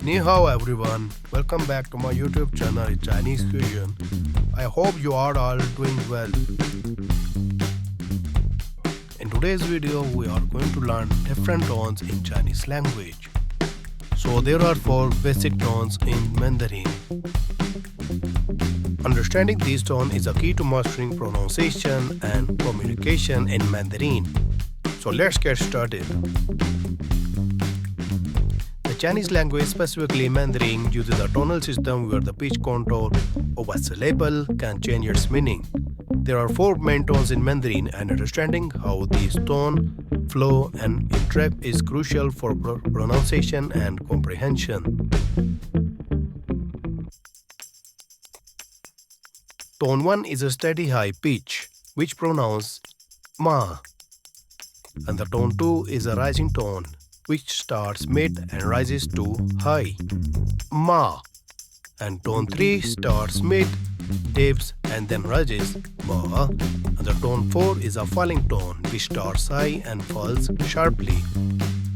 Ni hao everyone, welcome back to my YouTube channel Chinese Fusion. I hope you are all doing well. In today's video, we are going to learn different tones in Chinese language. So there are 4 basic tones in Mandarin. Understanding these tones is a key to mastering pronunciation and communication in Mandarin. So let's get started. The Chinese language, specifically Mandarin, uses a tonal system where the pitch contour of a syllable can change its meaning. There are 4 main tones in Mandarin, and understanding how these tones flow and interact is crucial for pronunciation and comprehension. Tone 1 is a steady high pitch, which pronounced ma, and the tone 2 is a rising tone, which starts mid and rises to high, ma, and tone 3 starts mid, dips and then rises, ma, and the tone 4 is a falling tone, which starts high and falls sharply,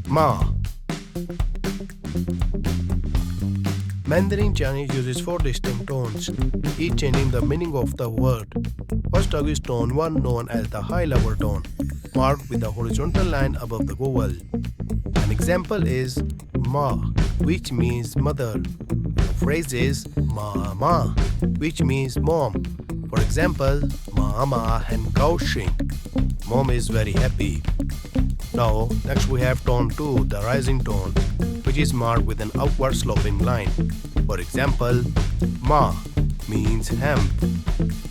ma. Mandarin Chinese uses 4 distinct tones, each changing the meaning of the word. First up is tone 1, known as the high-level tone, marked with a horizontal line above the vowel. An example is ma, which means mother. The phrase is mama, which means mom. For example, mama and cow shrink. Mom is very happy. Now, next we have tone 2, the rising tone, which is marked with an upward sloping line. For example, ma means hemp.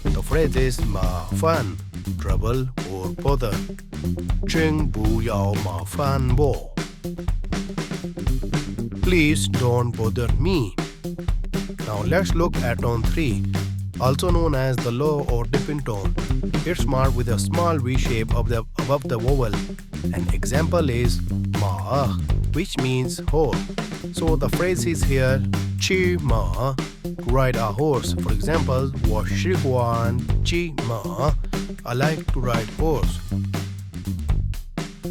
The phrase is ma fan, trouble or bother. 请不要麻烦我. Please don't bother me. Now let's look at tone 3, also known as the low or dipping tone. It's marked with a small V shape above the vowel. An example is ma, which means horse. So the phrase is here, 骑马, to ride a horse. For example, 我喜欢骑马, I like to ride horse.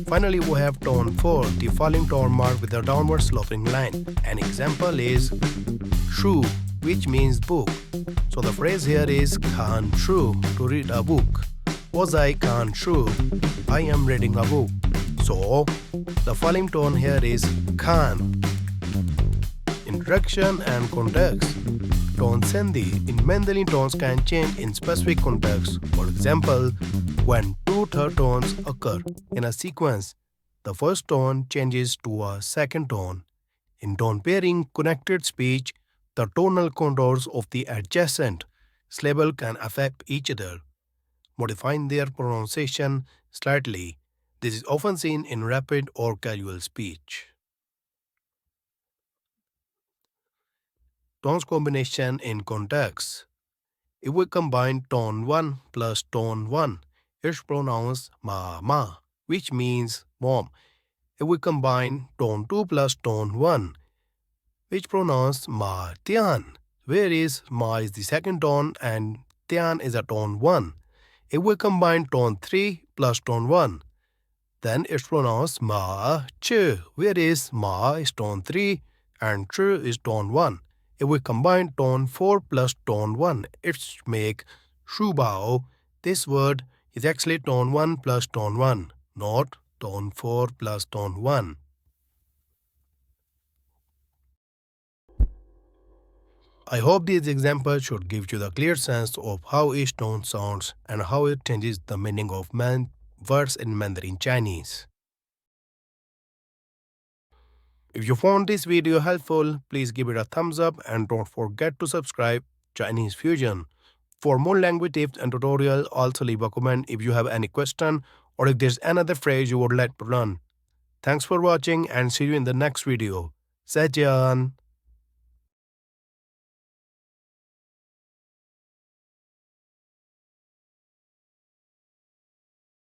Finally, we have tone 4, the falling tone marked with a downward sloping line. An example is 书, which means book. So the phrase here is 看书, to read a book. 我在看书, I am reading a book. So the falling tone here is 看. Introduction and context. Tone sandhi in Mandarin tones can change in specific contexts. For example, when 2 third tones occur in a sequence, the first tone changes to a second tone. In tone pairing connected speech, the tonal contours of the adjacent syllable can affect each other, modifying their pronunciation slightly. This is often seen in rapid or casual speech. Tones combination in context. If we combine tone 1 plus tone 1, it's pronounced mama, which means mom. If we combine tone 2 plus tone 1, which pronounced ma tian, whereas ma is the second tone and tian is a tone 1. If we combine tone 3 plus tone 1, then it's pronounced ma chu, whereas ma is tone 3 and chu is tone 1. If we combine tone 4 plus tone 1, it's make shu bao. This word is actually tone 1 plus tone 1, not tone 4 plus tone 1. I hope these examples should give you the clear sense of how each tone sounds and how it changes the meaning of words in Mandarin Chinese. If you found this video helpful, please give it a thumbs up and don't forget to subscribe Chinese Fusion. For more language tips and tutorials, also leave a comment if you have any question or if there's another phrase you would like to learn. Thanks for watching and see you in the next video. 再见.